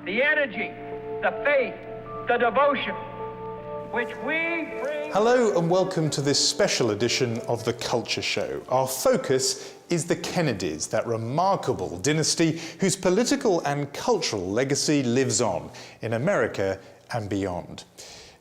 the energy, the faith, the devotion, which we bring... Hello and welcome to this special edition of The Culture Show. Our focus is the Kennedys, that remarkable dynasty whose political and cultural legacy lives on in America and beyond.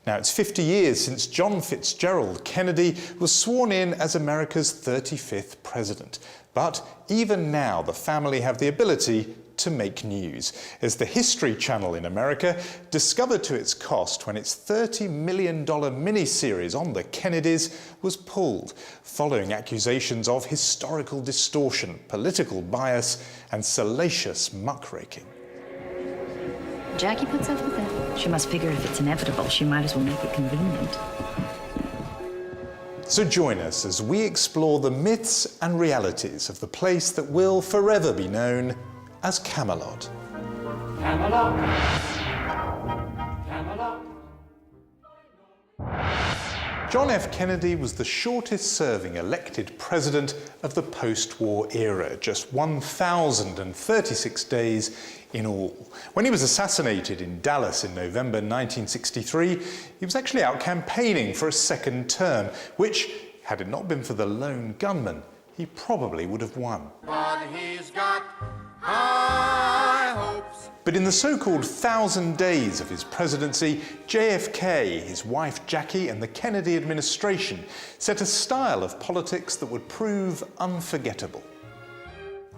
Now, it's 50 years since John Fitzgerald Kennedy was sworn in as America's 35th president. But even now, the family have the ability to make news, as the History Channel in America discovered to its cost when its $30 million miniseries on the Kennedys was pulled, following accusations of historical distortion, political bias and salacious muckraking. Jackie puts up with it. She must figure if it's inevitable, she might as well make it convenient. So join us as we explore the myths and realities of the place that will forever be known as Camelot. Camelot. Camelot. John F. Kennedy was the shortest-serving elected president of the post-war era, just 1,036 days in all. When he was assassinated in Dallas in November 1963, he was actually out campaigning for a second term, which, had it not been for the lone gunman, he probably would have won. But he's got high hopes. But in the so-called 1,000 days of his presidency, JFK, his wife Jackie, and the Kennedy administration set a style of politics that would prove unforgettable.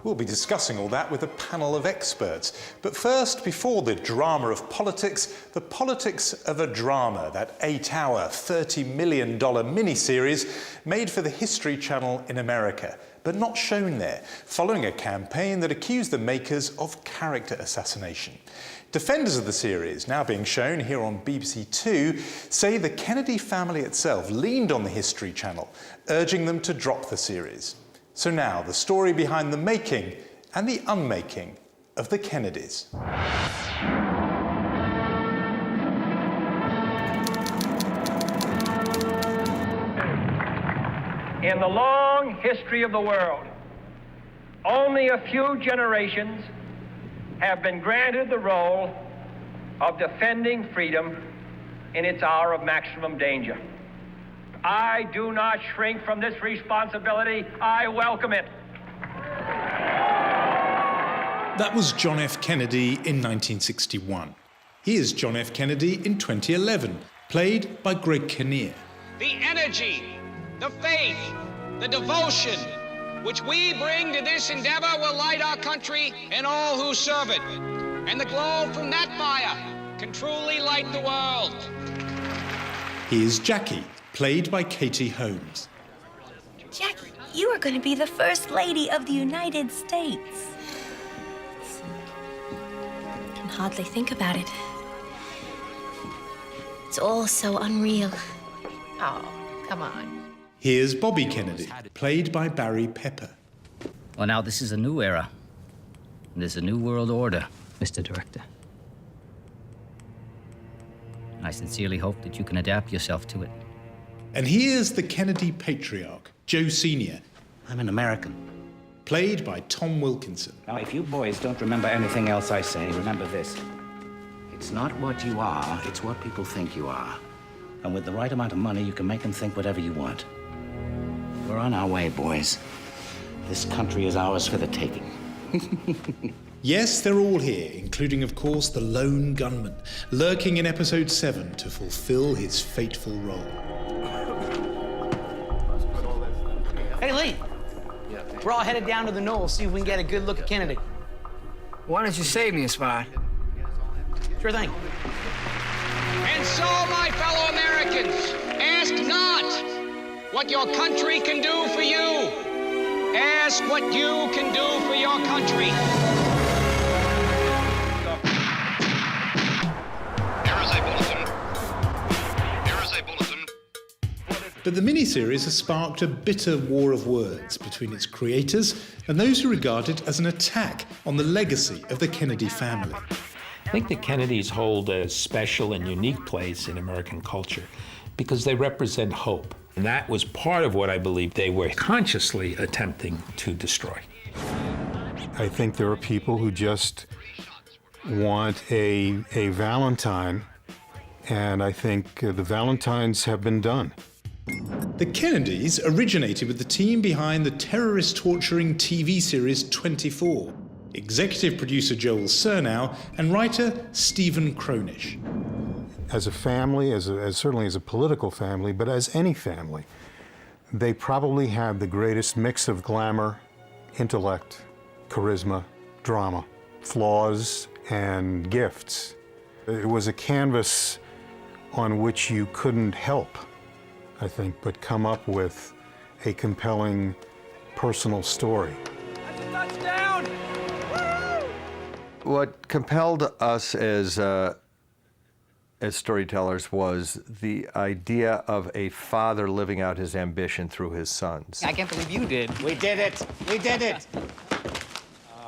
We'll be discussing all that with a panel of experts. But first, before the drama of politics, the politics of a drama, that 8-hour, $30 million miniseries made for the History Channel in America, but not shown there, following a campaign that accused the makers of character assassination. Defenders of the series, now being shown here on BBC Two, say the Kennedy family itself leaned on the History Channel, urging them to drop the series. So now, the story behind the making and the unmaking of the Kennedys. In the long history of the world, only a few generations have been granted the role of defending freedom in its hour of maximum danger. I do not shrink from this responsibility. I welcome it. That was John F. Kennedy in 1961. Here's John F. Kennedy in 2011, played by Greg Kinnear. The energy, the faith, the devotion which we bring to this endeavor will light our country and all who serve it. And the glow from that fire can truly light the world. Here's Jackie, played by Katie Holmes. Jackie, you are going to be the First Lady of the United States. I can hardly think about it. It's all so unreal. Oh, come on. Here's Bobby Kennedy, played by Barry Pepper. Well, now, this is a new era. There's a new world order, Mr. Director. I sincerely hope that you can adapt yourself to it. And here's the Kennedy patriarch, Joe Sr., I'm an American. played by Tom Wilkinson. Now, if you boys don't remember anything else I say, remember this. It's not what you are, it's what people think you are. And with the right amount of money, you can make them think whatever you want. We're on our way, boys. This country is ours for the taking. Yes, they're all here, including, of course, the lone gunman, lurking in episode 7 to fulfill his fateful role. Hey, Lee. We're all headed down to the knoll, see if we can get a good look at Kennedy. Why don't you save me a spot? Sure thing. And so, my fellow Americans, ask not what your country can do for you. Ask what you can do for your country. Here is a bulletin. Here is a bulletin. But the miniseries has sparked a bitter war of words between its creators and those who regard it as an attack on the legacy of the Kennedy family. I think the Kennedys hold a special and unique place in American culture because they represent hope. And that was part of what I believe they were consciously attempting to destroy. I think there are people who just want a Valentine, and I think the Valentines have been done. The Kennedys originated with the team behind the terrorist-torturing TV series 24, executive producer Joel Surnow and writer Stephen Kronish. As a family, as certainly as a political family, but as any family, they probably had the greatest mix of glamour, intellect, charisma, drama, flaws, and gifts. It was a canvas on which you couldn't help, I think, but come up with a compelling personal story. That's a touchdown! What compelled us as storytellers was the idea of a father living out his ambition through his sons. I can't believe you did. We did it. We did it.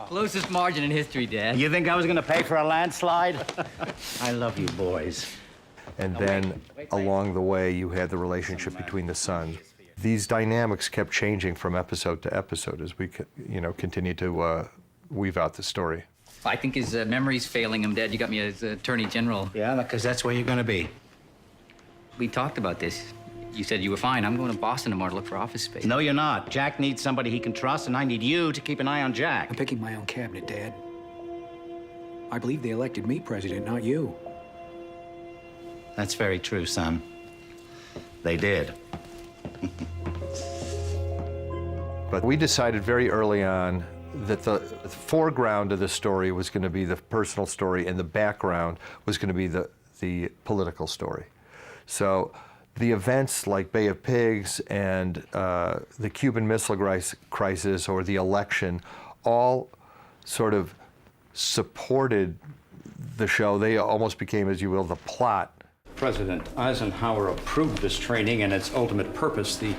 Closest margin in history, Dad. You think I was going to pay for a landslide? I love you boys. And then along the way, you had the relationship between the sons. These dynamics kept changing from episode to episode as we, continued to weave out the story. I think his memory's failing him, Dad. You got me as Attorney General. Yeah, because that's where you're going to be. We talked about this. You said you were fine. I'm going to Boston tomorrow to look for office space. No, you're not. Jack needs somebody he can trust, and I need you to keep an eye on Jack. I'm picking my own cabinet, Dad. I believe they elected me president, not you. That's very true, son. They did. But we decided very early on that the foreground of the story was going to be the personal story and the background was going to be the political story. So the events like Bay of Pigs and the Cuban Missile Crisis or the election all sort of supported the show. They almost became, as you will, the plot. President Eisenhower approved this training and its ultimate purpose, the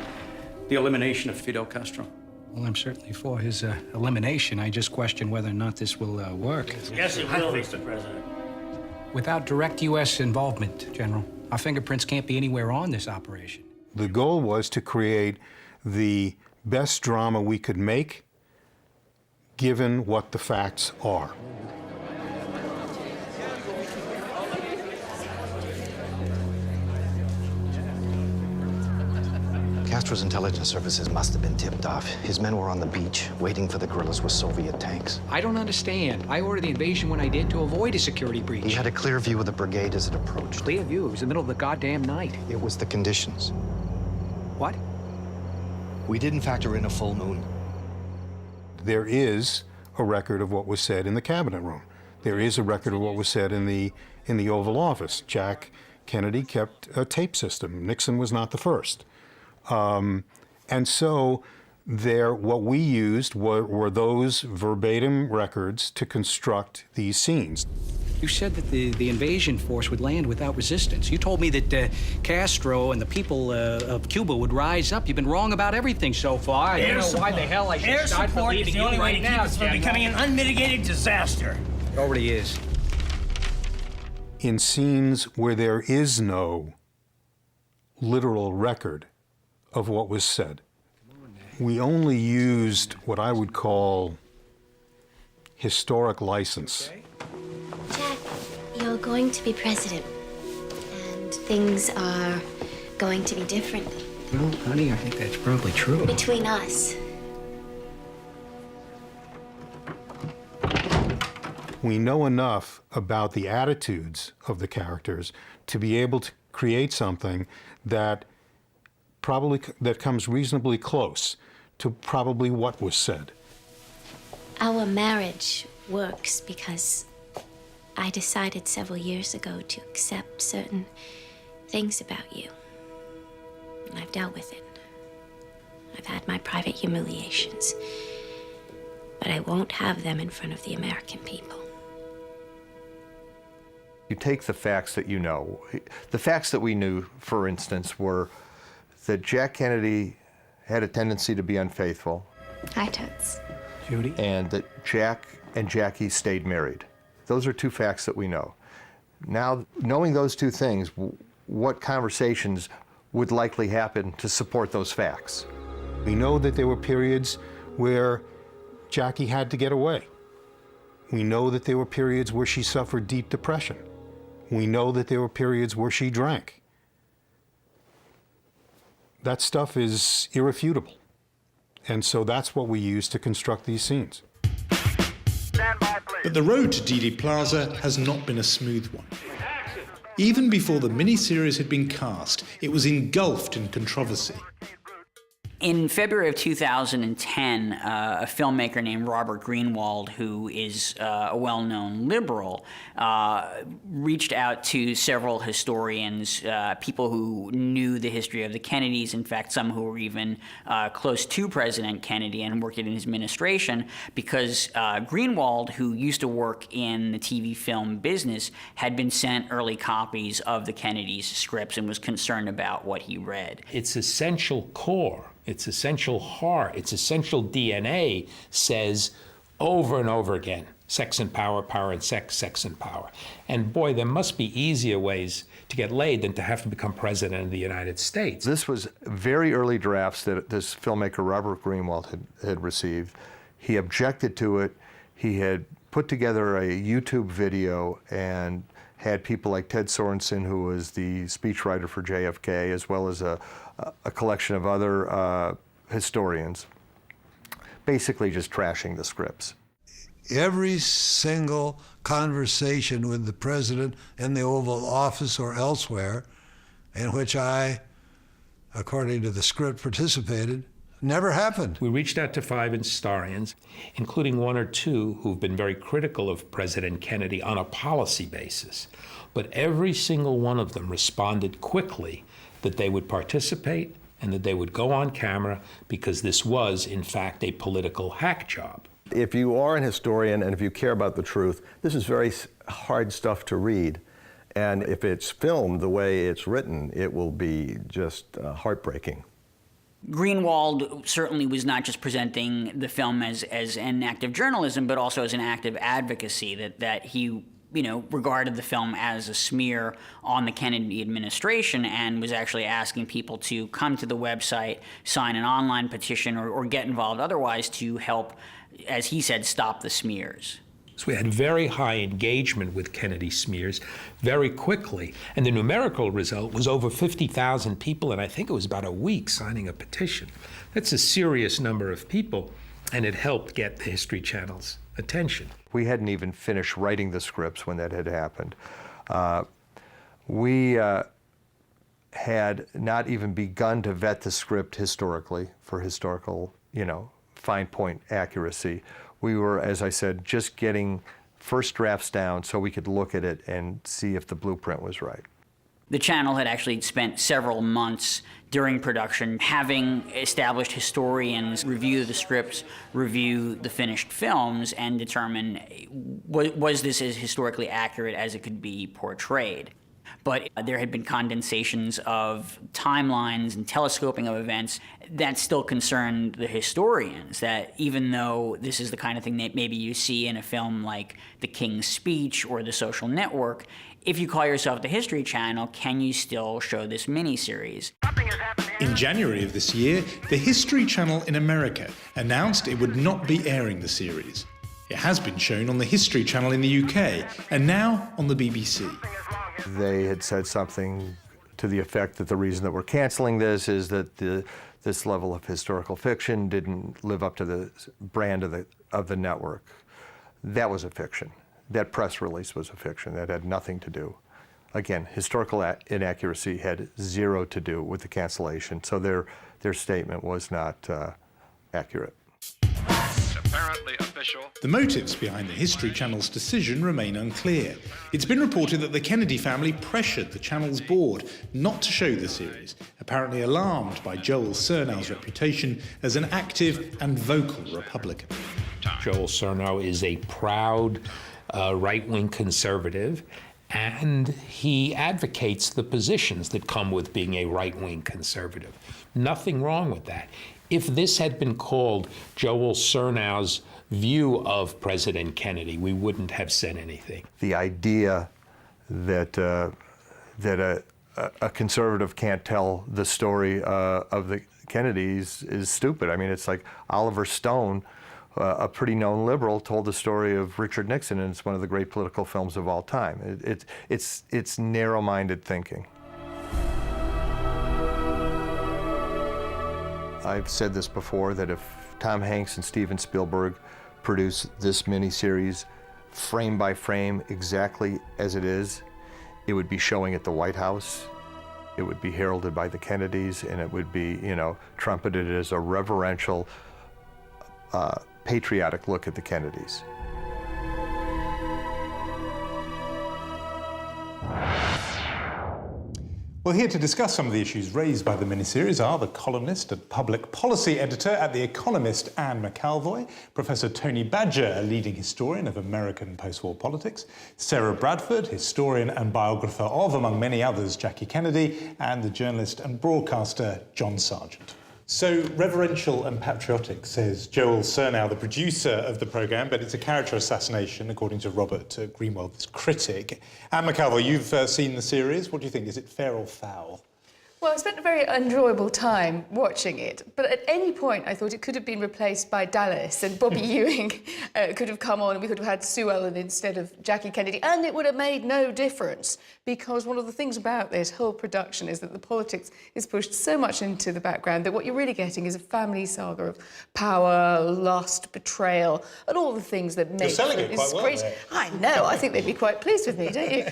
elimination of Fidel Castro. Well, I'm certainly for his elimination. I just question whether or not this will work. Yes, it will, Mr. President. Without direct U.S. involvement, General, our fingerprints can't be anywhere on this operation. The goal was to create the best drama we could make, given what the facts are. Castro's intelligence services must have been tipped off. His men were on the beach, waiting for the guerrillas with Soviet tanks. I don't understand. I ordered the invasion when I did to avoid a security breach. He had a clear view of the brigade as it approached. Clear view? It was the middle of the goddamn night. It was the conditions. What? We didn't factor in a full moon. There is a record of what was said in the cabinet room. There is a record of what was said in the Oval Office. Jack Kennedy kept a tape system. Nixon was not the first. And so what we used were those verbatim records to construct these scenes. You said that the invasion force would land without resistance. You told me that Castro and the people of Cuba would rise up. You've been wrong about everything so far. I don't know why the hell I should start believing you right now, It's becoming an unmitigated disaster. It already is. In scenes where there is no literal record of what was said, we only used what I would call historic license. Jack, you're going to be president, and things are going to be different. Well, honey, I think that's probably true. Between us. We know enough about the attitudes of the characters to be able to create something that comes reasonably close to probably what was said. Our marriage works because I decided several years ago to accept certain things about you. And I've dealt with it. I've had my private humiliations. But I won't have them in front of the American people. You take the facts that you know. The facts that we knew, for instance, were that Jack Kennedy had a tendency to be unfaithful. Hi, Toots. Judy. And that Jack and Jackie stayed married. Those are two facts that we know. Now, knowing those two things, what conversations would likely happen to support those facts? We know that there were periods where Jackie had to get away. We know that there were periods where she suffered deep depression. We know that there were periods where she drank. That stuff is irrefutable. And so that's what we use to construct these scenes. But the road to Dealey Plaza has not been a smooth one. Even before the miniseries had been cast, it was engulfed in controversy. In February of 2010, a filmmaker named Robert Greenwald, who is a well-known liberal, reached out to several historians, people who knew the history of the Kennedys, in fact, some who were even close to President Kennedy and worked in his administration, because Greenwald, who used to work in the TV film business, had been sent early copies of the Kennedys' scripts and was concerned about what he read. Its essential core, its essential heart, its essential DNA says over and over again, sex and power, power and sex, sex and power. And boy, there must be easier ways to get laid than to have to become president of the United States. This was very early drafts that this filmmaker, Robert Greenwald, had received. He objected to it. He had put together a YouTube video and had people like Ted Sorensen, who was the speechwriter for JFK, as well as a collection of other historians, basically just trashing the scripts. Every single conversation with the president in the Oval Office or elsewhere in which I, according to the script, participated, never happened. We reached out to 5 historians, including 1 or 2 who've been very critical of President Kennedy on a policy basis. But every single one of them responded quickly that they would participate and that they would go on camera because this was, in fact, a political hack job. If you are an historian and if you care about the truth, this is very hard stuff to read. And if it's filmed the way it's written, it will be just heartbreaking. Greenwald certainly was not just presenting the film as an act of journalism, but also as an act of advocacy, that he regarded the film as a smear on the Kennedy administration and was actually asking people to come to the website, sign an online petition, or get involved otherwise to help, as he said, stop the smears. So we had very high engagement with Kennedy smears very quickly. And the numerical result was over 50,000 people, and I think it was about a week signing a petition. That's a serious number of people, and it helped get the History Channel's attention. We hadn't even finished writing the scripts when that had happened. We had not even begun to vet the script historically for historical, fine point accuracy. We were, as I said, just getting first drafts down so we could look at it and see if the blueprint was right. The channel had actually spent several months during production having established historians review the scripts, review the finished films, and determine was this as historically accurate as it could be portrayed. But there had been condensations of timelines and telescoping of events that still concerned the historians, that even though this is the kind of thing that maybe you see in a film like The King's Speech or The Social Network, if you call yourself the History Channel, can you still show this miniseries? In January of this year, the History Channel in America announced it would not be airing the series. It has been shown on the History Channel in the UK and now on the BBC. They had said something to the effect that the reason that we're canceling this is that this level of historical fiction didn't live up to the brand of the network. That was a fiction. That press release was a fiction. That had nothing to do. Again, historical inaccuracy had zero to do with the cancellation, so their statement was not accurate. Apparently official. The motives behind the History Channel's decision remain unclear. It's been reported that the Kennedy family pressured the channel's board not to show the series, apparently alarmed by Joel Cernow's reputation as an active and vocal Republican. Joel Cernow is a proud right-wing conservative, and he advocates the positions that come with being a right-wing conservative. Nothing wrong with that. If this had been called Joel Cernow's view of President Kennedy, we wouldn't have said anything. The idea that a conservative can't tell the story of the Kennedys is stupid. I mean, it's like Oliver Stone, a pretty known liberal, told the story of Richard Nixon, and it's one of the great political films of all time. It's narrow-minded thinking. I've said this before, that if Tom Hanks and Steven Spielberg produce this miniseries frame by frame exactly as it is, it would be showing at the White House, it would be heralded by the Kennedys, and it would be, you know, trumpeted as a reverential, patriotic look at the Kennedys. Well, here to discuss some of the issues raised by the miniseries are the columnist and public policy editor at The Economist, Anne McAlvoy, Professor Tony Badger, a leading historian of American post-war politics, Sarah Bradford, historian and biographer of, among many others, Jackie Kennedy, and the journalist and broadcaster John Sargent. So, reverential and patriotic, says Joel Surnow, the producer of the programme, but it's a character assassination, according to Robert Greenwald's critic. Anne McAlvoy, you've seen the series. What do you think? Is it fair or foul? Well, I spent a very enjoyable time watching it, but at any point I thought it could have been replaced by Dallas, and Bobby Ewing could have come on, and we could have had Sue Ellen instead of Jackie Kennedy, and it would have made no difference, because one of the things about this whole production is that the politics is pushed so much into the background that what you're really getting is a family saga of power, lust, betrayal, and all the things that make... You're selling it quite well there. I know, I think they'd be quite pleased with me, don't you?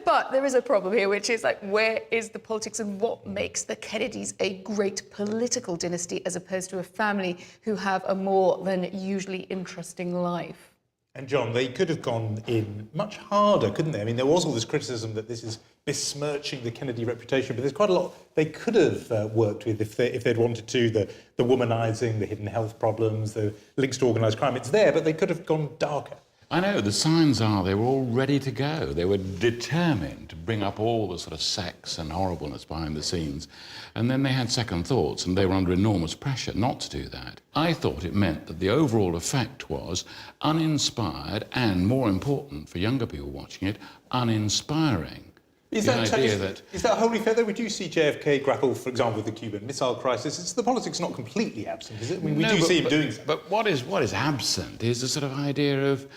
But there is a problem here, which is, like, where is the politics and what makes the Kennedys a great political dynasty as opposed to a family who have a more than usually interesting life? And John, they could have gone in much harder, couldn't they? I mean, there was all this criticism that this is besmirching the Kennedy reputation, but there's quite a lot they could have worked with if they'd wanted to. The womanising, the hidden health problems, the links to organised crime. It's there, but they could have gone darker. I know, the signs are they were all ready to go. They were determined to bring up all the sort of sex and horribleness behind the scenes. And then they had second thoughts, and they were under enormous pressure not to do that. I thought it meant that the overall effect was uninspired and, more important for younger people watching it, uninspiring. Is that wholly fair, though? We do see JFK grapple, for example, with the Cuban Missile Crisis. It's the politics not completely absent, is it? I mean, we do see him doing something. But what is absent is the sort of idea of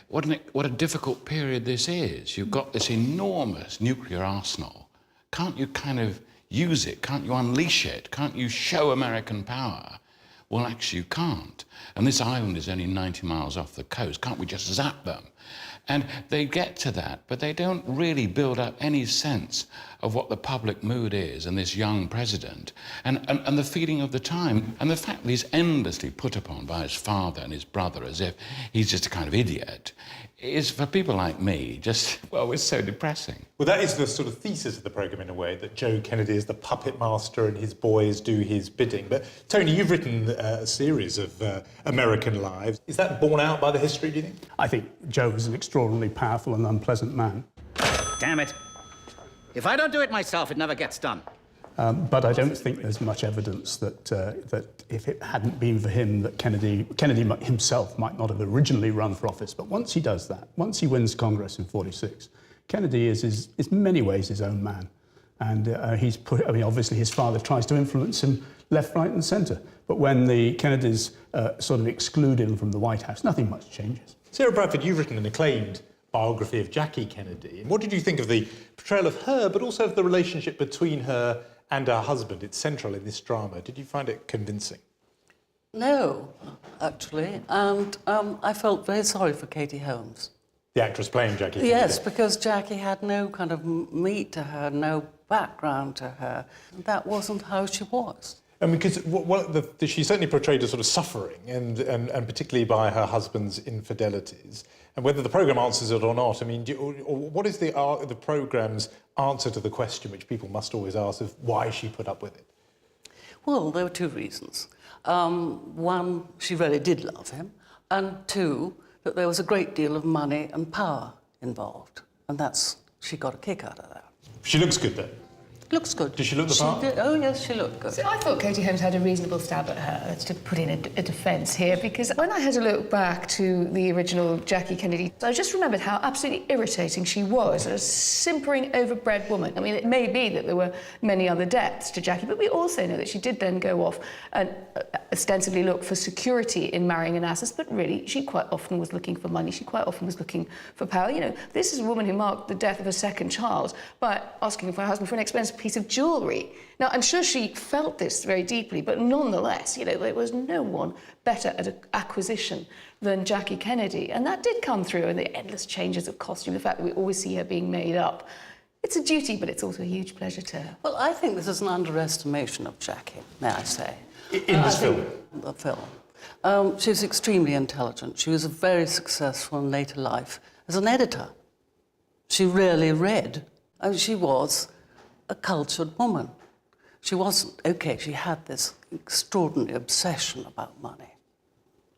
what a difficult period this is. You've got this enormous nuclear arsenal. Can't you kind of use it? Can't you unleash it? Can't you show American power? Well, actually, you can't. And this island is only 90 miles off the coast. Can't we just zap them? And they get to that, but they don't really build up any sense of what the public mood is and this young president and the feeling of the time and the fact that he's endlessly put upon by his father and his brother as if he's just a kind of idiot is, for people like me, just, well, it's so depressing. Well, that is the sort of thesis of the programme, in a way, that Joe Kennedy is the puppet master and his boys do his bidding. But, Tony, you've written a series of American lives. Is that borne out by the history, do you think? I think Joe was an extraordinarily powerful and unpleasant man. Damn it. If I don't do it myself, it never gets done. But I don't think there's much evidence that if it hadn't been for him, that Kennedy himself might not have originally run for office. But once he does that, once he wins Congress in *46, Kennedy is in many ways his own man. And obviously his father tries to influence him left, right and centre. But when the Kennedys sort of exclude him from the White House, nothing much changes. Sarah Bradford, you've written an acclaimed biography of Jackie Kennedy. What did you think of the portrayal of her, but also of the relationship between her and her husband? It's central in this drama. Did you find it convincing? No, actually. And I felt very sorry for Katie Holmes. The actress playing Jackie Kennedy? Yes, because Jackie had no kind of meat to her, no background to her. That wasn't how she was. And because she certainly portrayed a sort of suffering, and particularly by her husband's infidelities. And whether the programme answers it or not, I mean, what is the programme's answer to the question which people must always ask of why she put up with it? Well, there were two reasons. One, she really did love him, and two, that there was a great deal of money and power involved, and she got a kick out of that. She looks good, though. Looks good. Did she look the part? Did. Oh, yes, she looked good. So I thought Katie Holmes had a reasonable stab at her, to put in a defence here, because when I had a look back to the original Jackie Kennedy, I just remembered how absolutely irritating she was, a simpering, overbred woman. I mean, it may be that there were many other depths to Jackie, but we also know that she did then go off and ostensibly look for security in marrying Onassis, but really, she quite often was looking for money, she quite often was looking for power. You know, this is a woman who marked the death of her second child by asking for her husband for an expensive piece of jewellery. Now, I'm sure she felt this very deeply, but nonetheless, you know, there was no one better at acquisition than Jackie Kennedy. And that did come through in the endless changes of costume, the fact that we always see her being made up. It's a duty, but it's also a huge pleasure to her. Well, I think this is an underestimation of Jackie, may I say. In this film? The film. She was extremely intelligent. She was very successful in later life as an editor. She really read. I mean, she was a cultured woman. She wasn't, okay, she had this extraordinary obsession about money.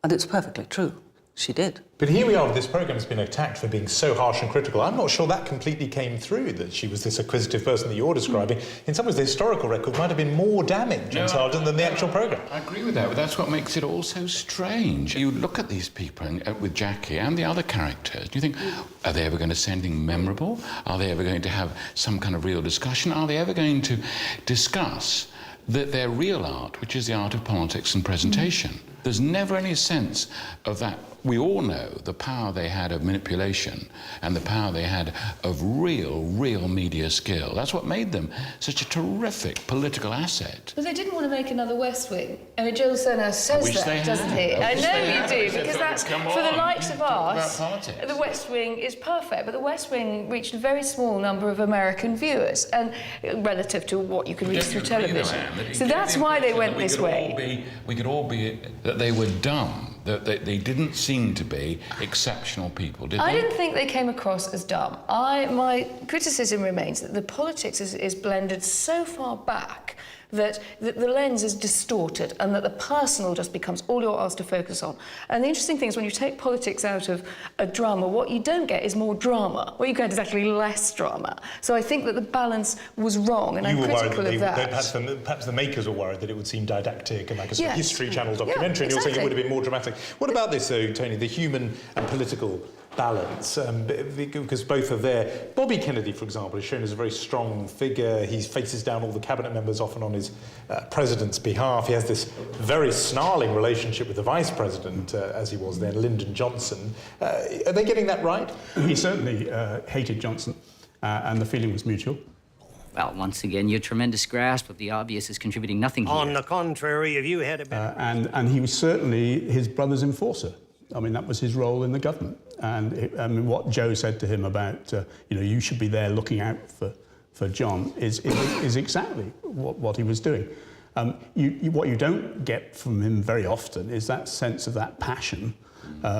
And it's perfectly true. She did. But here we are, this programme has been attacked for being so harsh and critical. I'm not sure that completely came through, that she was this acquisitive person that you're describing. In some ways, the historical record might have been more damning, John Sargent, than the actual programme. I agree with that, but that's what makes it all so strange. You look at these people with Jackie and the other characters, and you think, are they ever going to say anything memorable? Are they ever going to have some kind of real discussion? Are they ever going to discuss their real art, which is the art of politics and presentation? There's never any sense of that. We all know the power they had of manipulation and the power they had of real media skill. That's what made them such a terrific political asset. But they didn't want to make another West Wing. I mean, Joel Surnow says that, doesn't he? I know you do, because that's, for the likes of us, the West Wing is perfect, but the West Wing reached a very small number of American viewers, and relative to what you can reach through television. So that's why they went this way. We could all be that they were dumb. That they didn't seem to be exceptional people, did they? I didn't think they came across as dumb. My criticism remains that the politics is blended so far back that the lens is distorted and that the personal just becomes all you're asked to focus on. And the interesting thing is when you take politics out of a drama, what you don't get is more drama. What you get is actually less drama. So I think that the balance was wrong, and I'm critical of that. Perhaps the makers were worried that it would seem didactic and like a sort of History Channel documentary, and you're saying it would have been more dramatic. What about this, though, Tony, the human and political balance, because both are there. Bobby Kennedy, for example, is shown as a very strong figure. He faces down all the cabinet members, often on his president's behalf. He has this very snarling relationship with the vice president, as he was then, Lyndon Johnson. Are they getting that right? He certainly hated Johnson, and the feeling was mutual. Well, once again, your tremendous grasp of the obvious is contributing nothing here. On the contrary, if you had a better... And he was certainly his brother's enforcer. I mean, that was his role in the government. And I mean, what Joe said to him about, you should be there looking out for John is exactly what he was doing. What you don't get from him very often is that sense of that passion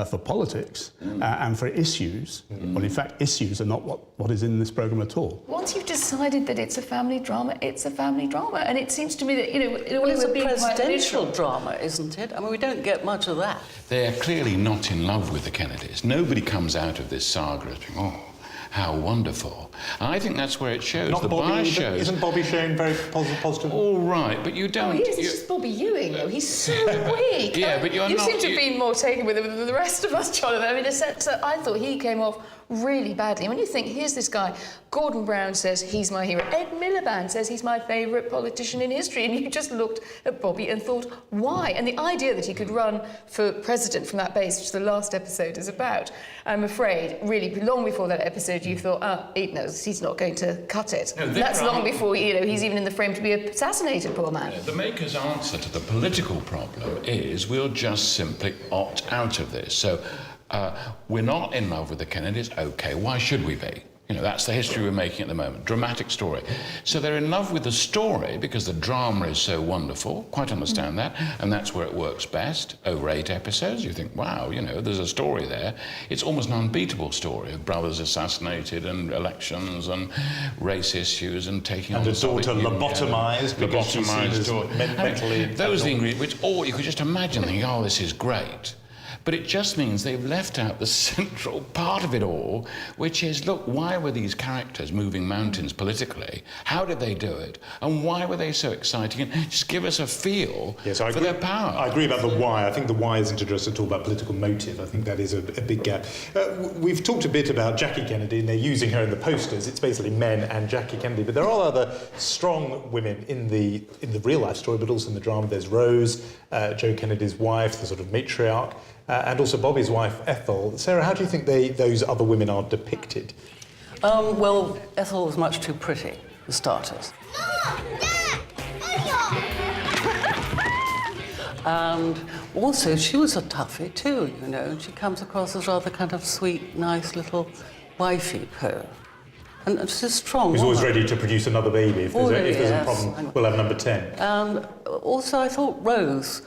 for politics and for issues. Well, in fact, issues are not what is in this programme at all. Once you've decided that it's a family drama, it's a family drama. And it seems to me that, it's a presidential drama, isn't it? I mean, we don't get much of that. They're clearly not in love with the Kennedys. Nobody comes out of this saga thinking, oh, how wonderful. And I think that's where it shows. Not the Bobby, shows. Isn't Bobby shown very positive? All right, but you don't... Oh, he is. It's just Bobby Ewing, though. He's so weak. Yeah, but you're you not... seem to have been more taken with him than the rest of us, Jonathan. I mean, in a sense, I thought he came off really badly. When you think, here's this guy, Gordon Brown says he's my hero, Ed Miliband says he's my favourite politician in history, and you just looked at Bobby and thought, why? And the idea that he could run for president from that base, which the last episode is about, I'm afraid, really, long before that episode, you thought, he knows he's not going to cut it. No, that's long before, he's even in the frame to be assassinated, poor man. The maker's answer to the political problem is we'll just simply opt out of this. So we're not in love with the Kennedys. OK, why should we be? That's the history we're making at the moment. Dramatic story. So they're in love with the story because the drama is so wonderful. Quite understand that. And that's where it works best. Over 8 episodes, you think, wow, there's a story there. It's almost an unbeatable story of brothers assassinated and elections and race issues and taking on the daughter lobotomized because she's seen as mentally... Those things which you could just imagine thinking, oh, this is great. But it just means they've left out the central part of it all, which is, look, why were these characters moving mountains politically? How did they do it? And why were they so exciting? And just give us a feel for their power. I agree about the why. I think the why isn't addressed at all about political motive. I think that is a big gap. We've talked a bit about Jackie Kennedy, and they're using her in the posters. It's basically men and Jackie Kennedy, but there are other strong women in the real life story, but also in the drama. There's Rose, Joe Kennedy's wife, the sort of matriarch, and also Bobby's wife, Ethel. Sarah, how do you think those other women are depicted? Well, Ethel was much too pretty, for starters. And also, she was a toughie too, you know. She comes across as rather kind of sweet, nice little wifey poo. And she's a strong Who's woman. always ready to produce another baby. If there's a problem, we'll have number 10. And also, I thought Rose,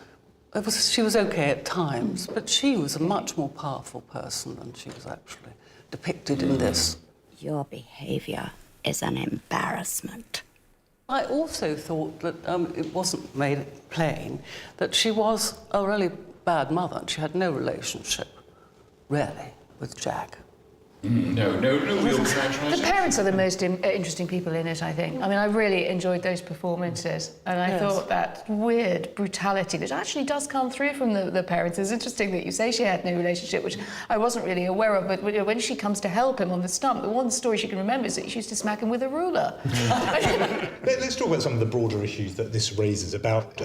she was okay at times, but she was a much more powerful person than she was actually depicted in this. Your behaviour is an embarrassment. I also thought that it wasn't made plain that she was a really bad mother and she had no relationship, really, with Jack. No real The parents are the most interesting people in it, I think. I mean, I really enjoyed those performances, and I thought that weird brutality that actually does come through from the parents. It's interesting that you say she had no relationship, which I wasn't really aware of, but when she comes to help him on the stump, the one story she can remember is that she used to smack him with a ruler. Let's talk about some of the broader issues that this raises about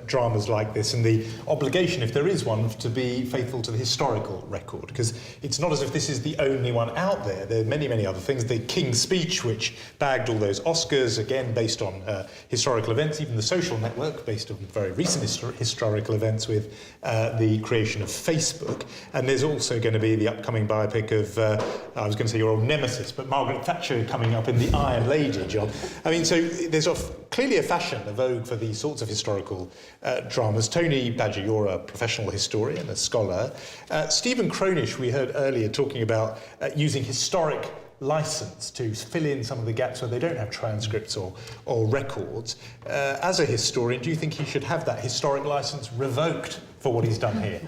dramas like this and the obligation, if there is one, to be faithful to the historical record, because it's not as if this is the only one out there. There are many, many other things. The King's Speech, which bagged all those Oscars, again, based on historical events. Even The Social Network, based on very recent historical events with the creation of Facebook. And there's also going to be the upcoming biopic of, I was going to say your old nemesis, but Margaret Thatcher coming up in The Iron Lady, John. I mean, so there's clearly a fashion, a vogue for these sorts of historical dramas. Tony Badger, you're a professional historian, a scholar. Stephen Cronish, we heard earlier, talking about using historic license to fill in some of the gaps where they don't have transcripts or records. As a historian, do you think he should have that historic license revoked for what he's done here?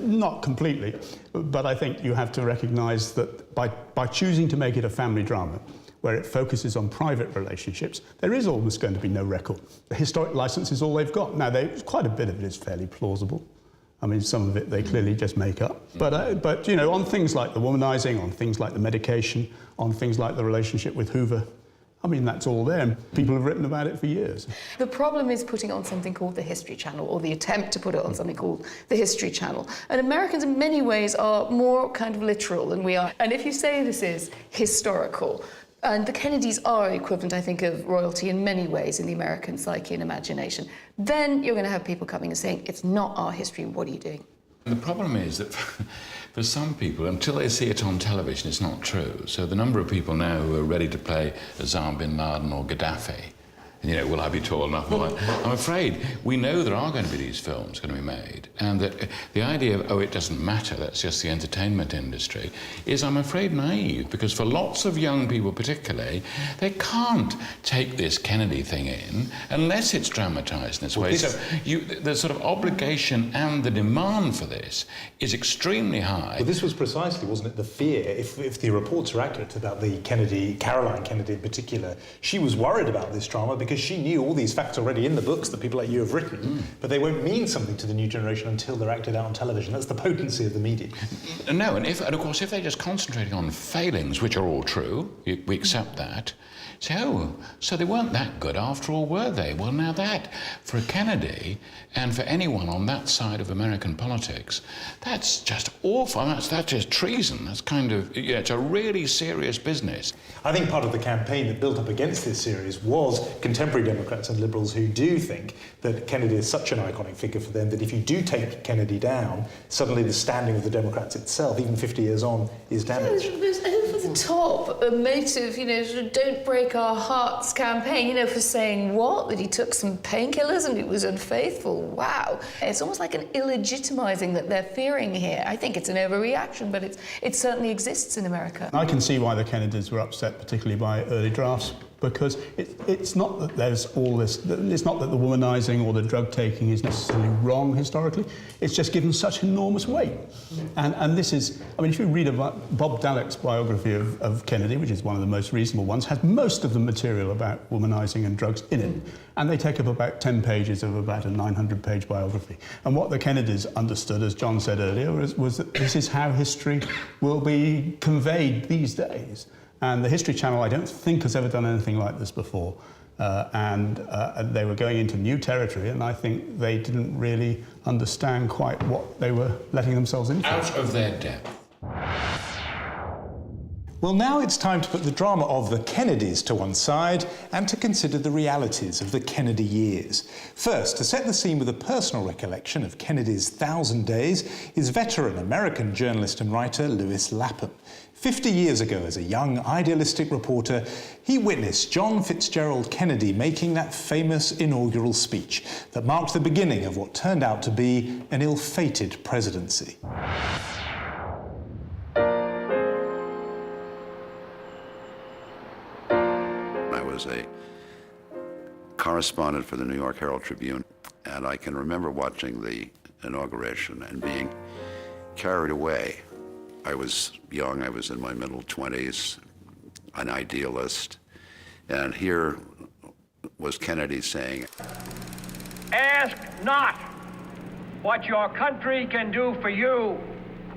Not completely, but I think you have to recognise that by choosing to make it a family drama, where it focuses on private relationships, there is almost going to be no record. The historic license is all they've got. Now, quite a bit of it is fairly plausible. I mean, some of it they clearly just make up. But you know, on things like the womanizing, on things like the medication, on things like the relationship with Hoover, I mean, that's all there, and people have written about it for years. The problem is putting on something called the History Channel, or the attempt to put it on something called the History Channel. And Americans, in many ways, are more kind of literal than we are. And if you say this is historical, and the Kennedys are equivalent, I think, of royalty in many ways in the American psyche and imagination, then you're going to have people coming and saying, it's not our history, what are you doing? The problem is that for some people, until they see it on television, it's not true. So the number of people now who are ready to play Osama bin Laden or Gaddafi, you know, will I be tall enough? I'm afraid we know there are going to be these films going to be made, and that the idea of, oh, it doesn't matter, that's just the entertainment industry, is, I'm afraid, naive, because for lots of young people particularly, they can't take this Kennedy thing in unless it's dramatised in this way. So the sort of obligation and the demand for this is extremely high. Well, this was precisely, wasn't it, the fear, if the reports are accurate about the Kennedy, Caroline Kennedy in particular, she was worried about this drama because she knew all these facts already in the books that people like you have written, but they won't mean something to the new generation until they're acted out on television. That's the potency of the media. No, and of course, if they're just concentrating on failings, which are all true, we accept that, so they weren't that good after all, were they? Well, now that, for a Kennedy, and for anyone on that side of American politics, that's just awful. That's just treason. That's kind of, it's a really serious business. I think part of the campaign that built up against this series was contemporary Democrats and liberals who do think that Kennedy is such an iconic figure for them that if you do take Kennedy down, suddenly the standing of the Democrats itself, even 50 years on, is damaged. There's over the top a motive, you know, sort of don't break our hearts campaign, you know, for saying what? That he took some painkillers and he was unfaithful. Wow. It's almost like an illegitimizing that they're fearing here. I think it's an overreaction, but it certainly exists in America. I can see why the Kennedys were upset, particularly by early drafts because it's not that there's all this, it's not that the womanizing or the drug taking is necessarily wrong historically, it's just given such enormous weight. And this is, I mean, if you read about Bob Dalek's biography of Kennedy, which is one of the most reasonable ones, has most of the material about womanizing and drugs in it. And they take up about 10 pages of about a 900-page biography. And what the Kennedys understood, as John said earlier, was that this is how history will be conveyed these days. And the History Channel, I don't think, has ever done anything like this before. And they were going into new territory, and I think they didn't really understand quite what they were letting themselves into. Out of their depth. Well, now it's time to put the drama of the Kennedys to one side and to consider the realities of the Kennedy years. First, to set the scene with a personal recollection of Kennedy's 1,000 days is veteran American journalist and writer Lewis Lapham. 50 years ago, as a young, idealistic reporter, he witnessed John Fitzgerald Kennedy making that famous inaugural speech that marked the beginning of what turned out to be an ill-fated presidency. I was a correspondent for the New York Herald Tribune, and I can remember watching the inauguration and being carried away. I was young, I was in my middle 20s, an idealist, and here was Kennedy saying, "Ask not what your country can do for you,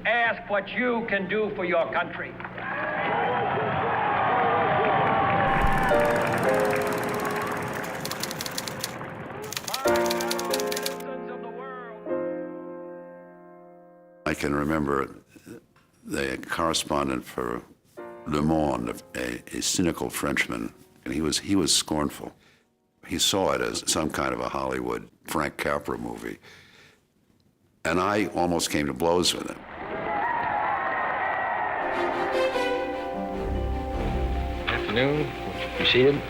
ask what you can do for your country." I can remember the correspondent for Le Monde, a cynical Frenchman, and he was scornful. He saw it as some kind of a Hollywood Frank Capra movie, and I almost came to blows with him. Afternoon. You seated?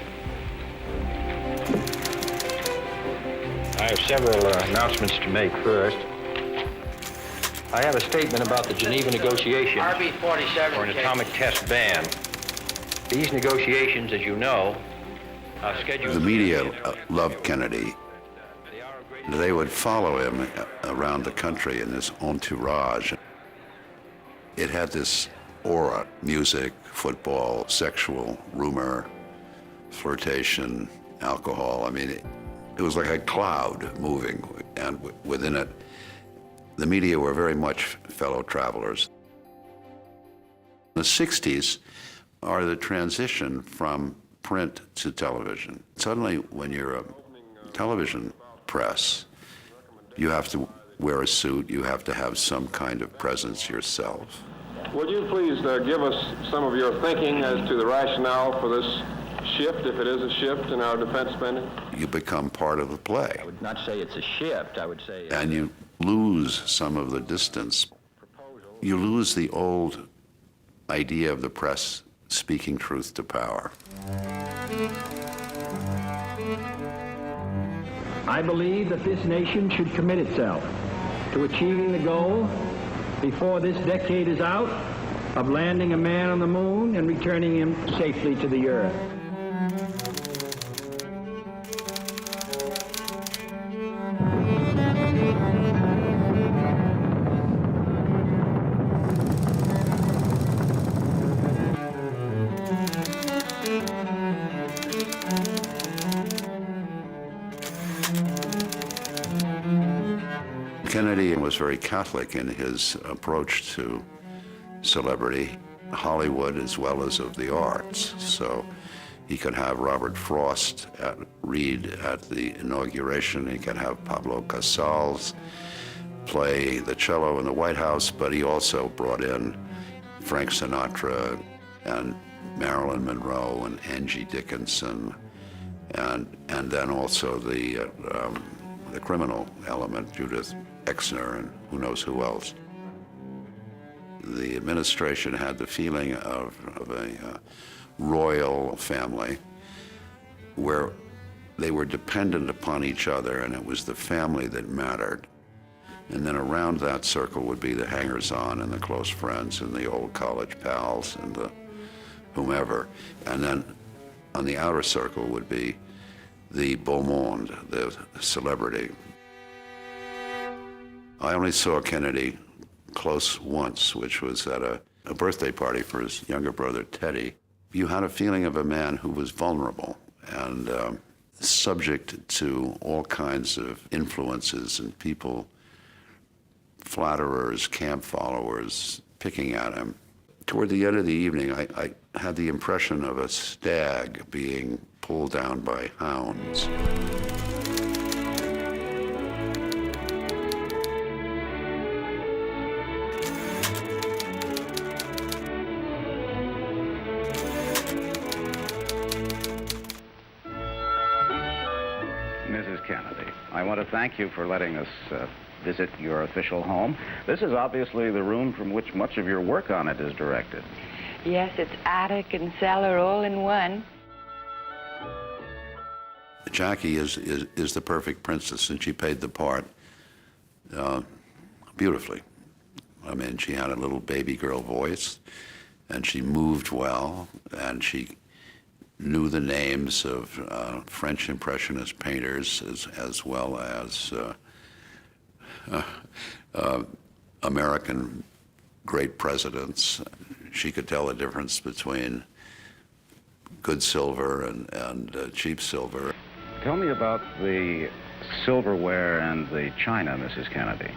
I have several announcements to make. First, I have a statement about the Geneva negotiations for an atomic test ban. These negotiations, as you know, are scheduled... The media loved Kennedy. They would follow him around the country in this entourage. It had this aura: music, football, sexual, rumor, flirtation, alcohol. I mean, it was like a cloud moving, and within it, the media were very much fellow travelers. The 60s are the transition from print to television. Suddenly, when you're a television press, you have to wear a suit, you have to have some kind of presence yourself. Would you please give us some of your thinking as to the rationale for this shift, if it is a shift in our defense spending? You become part of the play. I would not say it's a shift, I would say... And you lose some of the distance. You lose the old idea of the press speaking truth to power. I believe that this nation should commit itself to achieving the goal before this decade is out of landing a man on the moon and returning him safely to the earth. Kennedy was very Catholic in his approach to celebrity, Hollywood as well as of the arts. So he could have Robert Frost read at the inauguration. He could have Pablo Casals play the cello in the White House, but he also brought in Frank Sinatra and Marilyn Monroe and Angie Dickinson, and then also the criminal element, Judith Exner and who knows who else. The administration had the feeling of a royal family where they were dependent upon each other, and it was the family that mattered. And then around that circle would be the hangers-on and the close friends and the old college pals and the whomever. And then On the outer circle would be the beau monde, the celebrity. I only saw Kennedy close once, which was at a birthday party for his younger brother, Teddy. You had a feeling of a man who was vulnerable and subject to all kinds of influences and people, flatterers, camp followers, picking at him. Toward the end of the evening, I had the impression of a stag being pulled down by hounds. Mrs. Kennedy, I want to thank you for letting us visit your official home. This is obviously the room from which much of your work on it is directed. Yes, it's attic and cellar all in one. Jackie is the perfect princess, and she played the part beautifully. I mean, she had a little baby girl voice, and she moved well, and she knew the names of French Impressionist painters as well as American great presidents. She could tell the difference between good silver and cheap silver. Tell me about the silverware and the china, Mrs. Kennedy.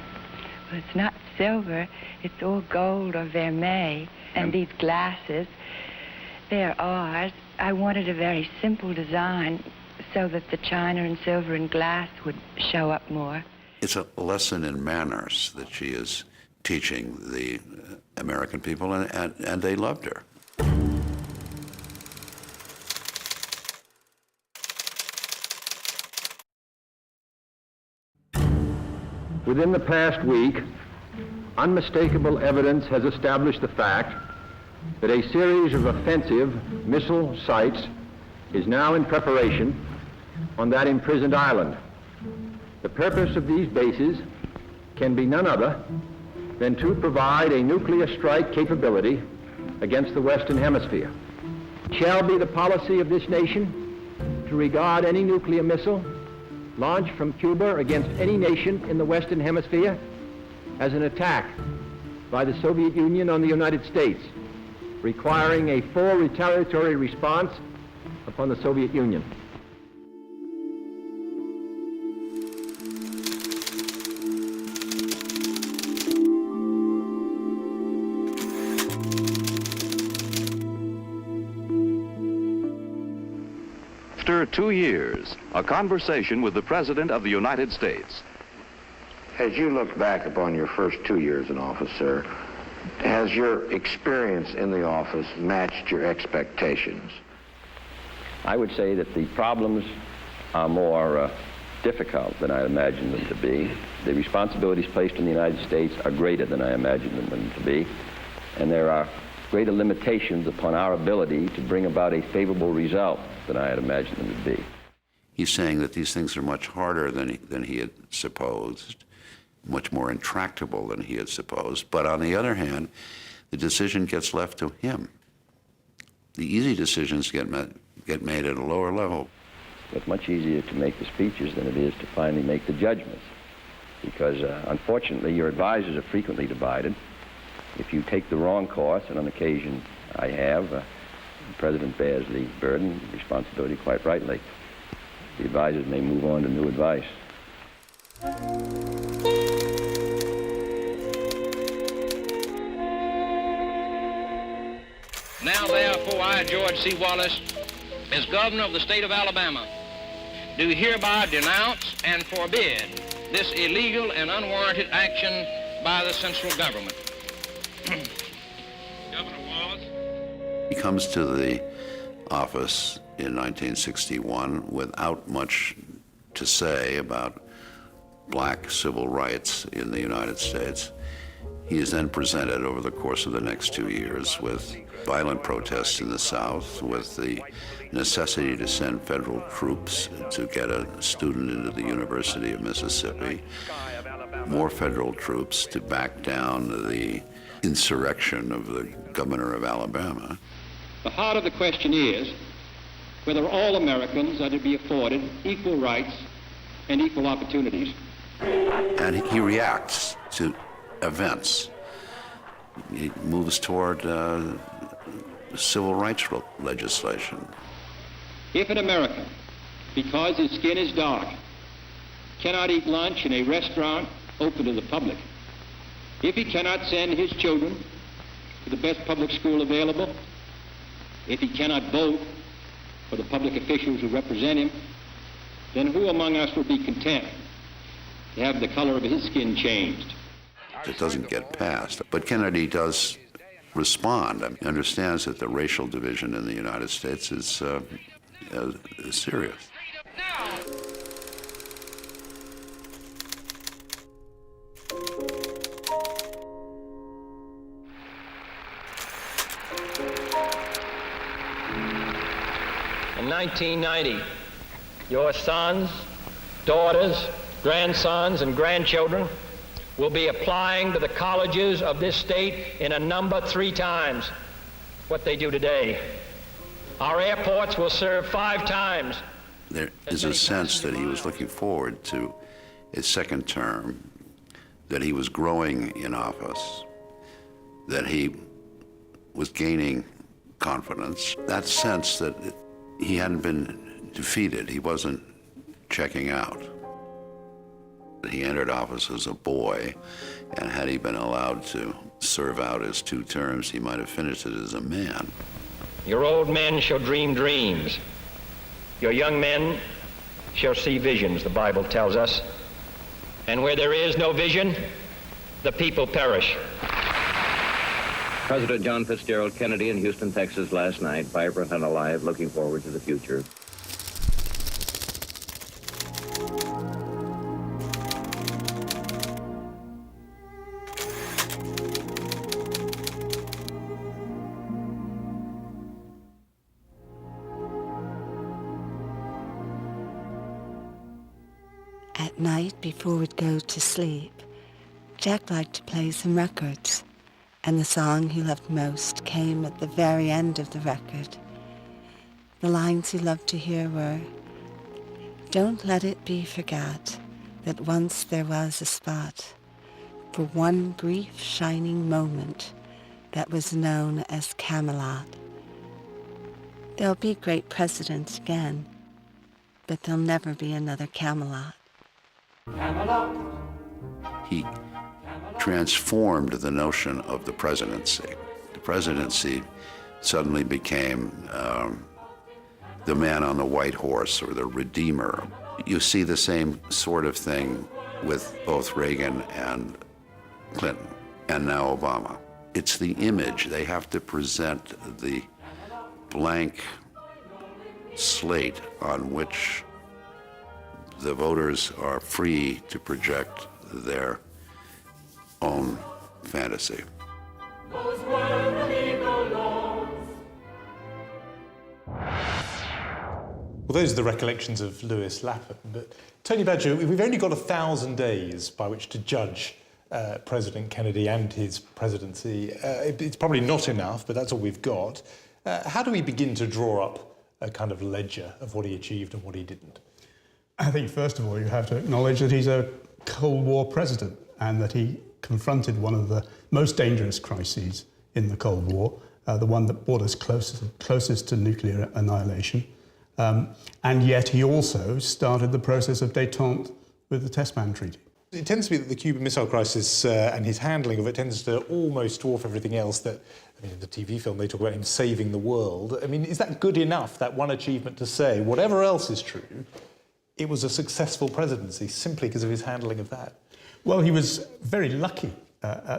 Well, it's not silver, it's all gold or vermeil. And these glasses, they're ours. I wanted a very simple design so that the china and silver and glass would show up more. It's a lesson in manners that she is teaching the American people, and they loved her. Within the past week, unmistakable evidence has established the fact that a series of offensive missile sites is now in preparation on that imprisoned island. The purpose of these bases can be none other than to provide a nuclear strike capability against the Western Hemisphere. It shall be the policy of this nation to regard any nuclear missile launched from Cuba against any nation in the Western Hemisphere as an attack by the Soviet Union on the United States, requiring a full retaliatory response upon the Soviet Union. After 2 years, a conversation with the President of the United States. As you look back upon your first 2 years in office, sir, has your experience in the office matched your expectations? I would say that the problems are more difficult than I imagined them to be. The responsibilities placed on the United States are greater than I imagined them to be, and there are greater limitations upon our ability to bring about a favorable result than I had imagined them to be. He's saying that these things are much harder than he had supposed, much more intractable than he had supposed. But on the other hand, the decision gets left to him. The easy decisions get made at a lower level. It's much easier to make the speeches than it is to finally make the judgments, because unfortunately your advisors are frequently divided. If you take the wrong course, and on occasion I have, the President bears the burden, responsibility quite rightly. The advisors may move on to new advice. Now, therefore, I, George C. Wallace, as Governor of the state of Alabama, do hereby denounce and forbid this illegal and unwarranted action by the central government. Governor Wallace. He comes to the office in 1961 without much to say about black civil rights in the United States. He is then presented over the course of the next 2 years with violent protests in the South, with the necessity to send federal troops to get a student into the University of Mississippi, more federal troops to back down the insurrection of the governor of Alabama. The heart of the question is, whether all Americans are to be afforded equal rights and equal opportunities. And he reacts to events. He moves toward civil rights legislation. If an American, because his skin is dark, cannot eat lunch in a restaurant open to the public, if he cannot send his children to the best public school available, if he cannot vote for the public officials who represent him, then who among us will be content to have the color of his skin changed? It doesn't get passed. But Kennedy does respond. I mean, he understands that the racial division in the United States is serious. In 1990, your sons, daughters, grandsons, and grandchildren will be applying to the colleges of this state in a number 3 times what they do today. Our airports will serve 5 times. There is a sense that he was looking forward to his second term, that he was growing in office, that he was gaining confidence, that sense that he hadn't been defeated, he wasn't checking out. He entered office as a boy, and had he been allowed to serve out his 2 terms, he might have finished it as a man. Your old men shall dream dreams. Your young men shall see visions, the Bible tells us. And where there is no vision, the people perish. President John Fitzgerald Kennedy in Houston, Texas last night, vibrant and alive, looking forward to the future. At night, before we'd go to sleep, Jack liked to play some records, and the song he loved most came at the very end of the record. The lines he loved to hear were, "Don't let it be forgot that once there was a spot for one brief shining moment that was known as Camelot. There'll be great presidents again, but there'll never be another Camelot." He transformed the notion of the presidency. The presidency suddenly became the man on the white horse, or the redeemer. You see the same sort of thing with both Reagan and Clinton, and now Obama. It's the image. They have to present the blank slate on which the voters are free to project their own fantasy. Well, those are the recollections of Lewis Lapham. But Tony Badger, we've only got 1,000 days by which to judge President Kennedy and his presidency. It's probably not enough, but that's all we've got. How do we begin to draw up a kind of ledger of what he achieved and what he didn't? I think, first of all, you have to acknowledge that he's a Cold War president and that he confronted one of the most dangerous crises in the Cold War, the one that brought us closest to nuclear annihilation. And yet he also started the process of détente with the Test Ban Treaty. It tends to be that the Cuban Missile Crisis and his handling of it tends to almost dwarf everything else that, I mean, in the TV film they talk about him saving the world. I mean, is that good enough, that one achievement, to say, whatever else is true, it was a successful presidency simply because of his handling of that? Well, he was very lucky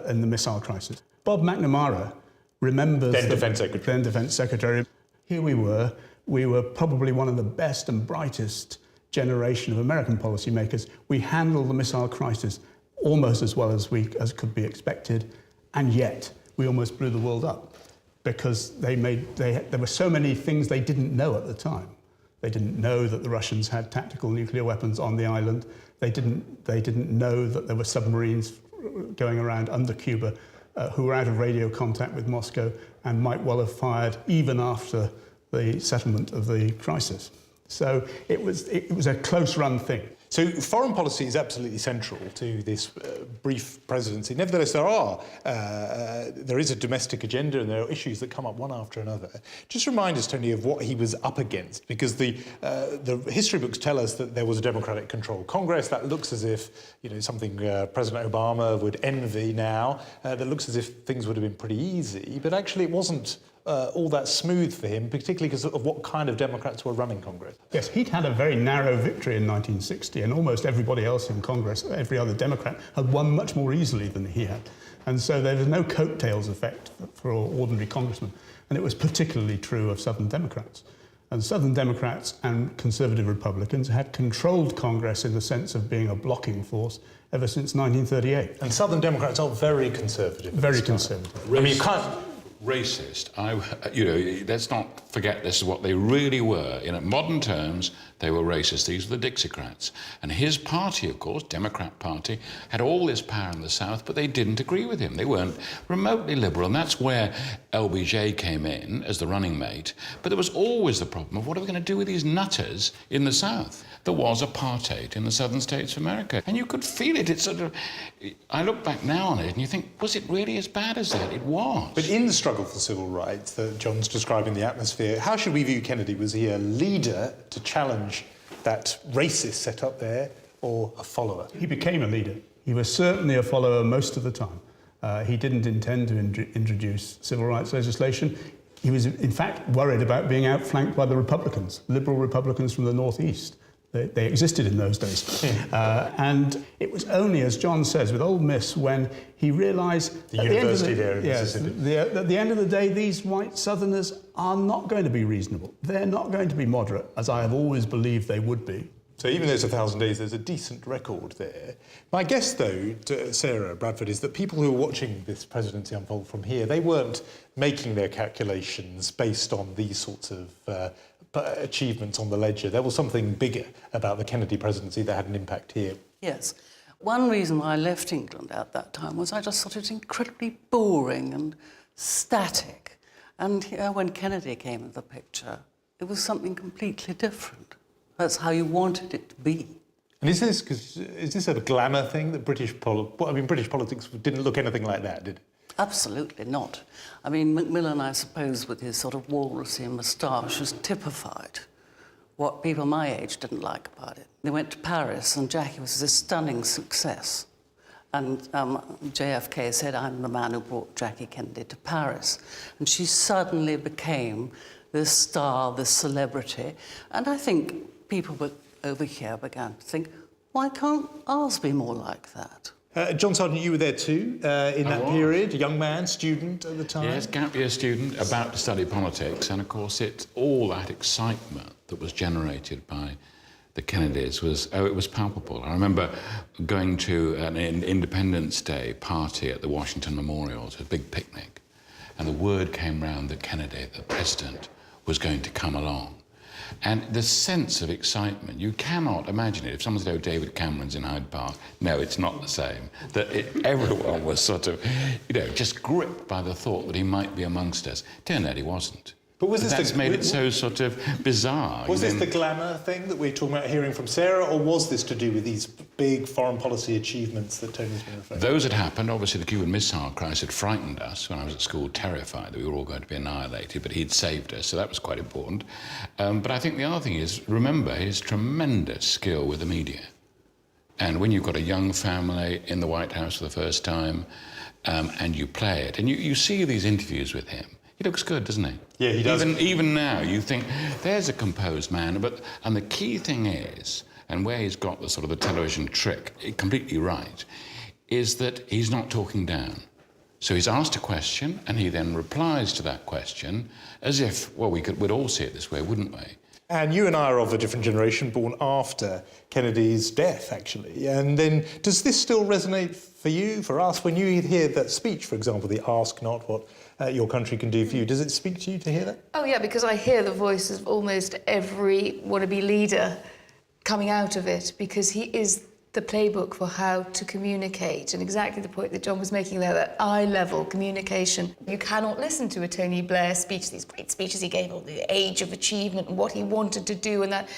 in the missile crisis. Bob McNamara remembers... Then Defence Secretary. Then Defence Secretary. Here we were probably one of the best and brightest generation of American policymakers. We handled the missile crisis almost as well as could be expected, and yet we almost blew the world up because there were so many things they didn't know at the time. They didn't know that the Russians had tactical nuclear weapons on the island. They didn't know that there were submarines going around under Cuba who were out of radio contact with Moscow and might well have fired even after the settlement of the crisis. So it was a close-run thing. So foreign policy is absolutely central to this brief presidency. Nevertheless, there is a domestic agenda and there are issues that come up one after another. Just remind us, Tony, of what he was up against, because the history books tell us that there was a Democratic-controlled Congress. That looks as if, something President Obama would envy now. That looks as if things would have been pretty easy, but actually it wasn't all that smooth for him, particularly because of what kind of Democrats were running Congress. Yes, he'd had a very narrow victory in 1960, and almost everybody else in Congress, every other Democrat, had won much more easily than he had. And so there was no coattails effect for ordinary congressmen. And it was particularly true of Southern Democrats. And Southern Democrats and conservative Republicans had controlled Congress in the sense of being a blocking force ever since 1938. And Southern Democrats are very conservative. Very conservative. I mean, you can't... Racist. Let's not forget this is what they really were. In modern terms, they were racist. These were the Dixiecrats. And his party, of course, Democrat Party, had all this power in the South, but they didn't agree with him. They weren't remotely liberal. And that's where LBJ came in as the running mate. But there was always the problem of what are we going to do with these nutters in the South? There was apartheid in the southern states of America. And you could feel it. It's sort of... I look back now on it and you think, was it really as bad as that? It was. But in the struggle for civil rights that John's describing the atmosphere, how should we view Kennedy? Was he a leader to challenge that racist set up there, or a follower? He became a leader. He was certainly a follower most of the time. He didn't intend to introduce civil rights legislation. He was, in fact, worried about being outflanked by the Republicans, liberal Republicans from the Northeast. They existed in those days. And it was only, as John says, with Ole Miss, when he realised... The university there in Mississippi. At the end of the day, these white Southerners are not going to be reasonable. They're not going to be moderate, as I have always believed they would be. So even though it's 1,000 days, there's a decent record there. My guess, though, to Sarah Bradford, is that people who are watching this presidency unfold from here, they weren't making their calculations based on these sorts of achievements on the ledger. There was something bigger about the Kennedy presidency that had an impact here. Yes. One reason I left England at that time was I just thought it was incredibly boring and static. And when Kennedy came into the picture, it was something completely different. That's how you wanted it to be. And is this a glamour thing that British politics didn't look anything like that, did it? Absolutely not. I mean, Macmillan, I suppose, with his sort of walrusy moustache, has typified what people my age didn't like about it. They went to Paris, and Jackie was a stunning success. And JFK said, I'm the man who brought Jackie Kennedy to Paris. And she suddenly became this star, this celebrity. And I think people over here began to think, why can't ours be more like that? John Sargent, you were there too, in that period, a young man, student at the time? Yes, gap year student, about to study politics, and of course all that excitement that was generated by the Kennedys it was palpable. I remember going to an Independence Day party at the Washington Memorial, it was a big picnic, and the word came round that Kennedy, the president, was going to come along. And the sense of excitement, you cannot imagine it. If someone said, oh, David Cameron's in Hyde Park, no, it's not the same. Everyone was sort of, just gripped by the thought that he might be amongst us. Turned out he wasn't. But that's made it so sort of bizarre. Was this the glamour thing that we're talking about hearing from Sarah, or was this to do with these big foreign policy achievements that Tony's been referring to? Those had happened. Obviously, the Cuban Missile Crisis had frightened us when I was at school, terrified that we were all going to be annihilated, but he'd saved us, so that was quite important. But I think the other thing is, remember his tremendous skill with the media. And when you've got a young family in the White House for the first time, and you play it, and you see these interviews with him, he looks good, doesn't he? Yeah, he does. Even now, you think, there's a composed man. And the key thing is, and where he's got the sort of the television trick completely right, is that he's not talking down. So he's asked a question, and he then replies to that question as if, well, we'd all see it this way, wouldn't we? And you and I are of a different generation, born after Kennedy's death, actually. And then, does this still resonate for you, for us, when you hear that speech, for example, the ask not what your country can do for you? Does it speak to you to hear that? Oh, yeah, because I hear the voice of almost every wannabe leader coming out of it, because he is the playbook for how to communicate, and exactly the point that John was making there, that eye-level communication. You cannot listen to a Tony Blair speech, these great speeches he gave on the age of achievement and what he wanted to do, and that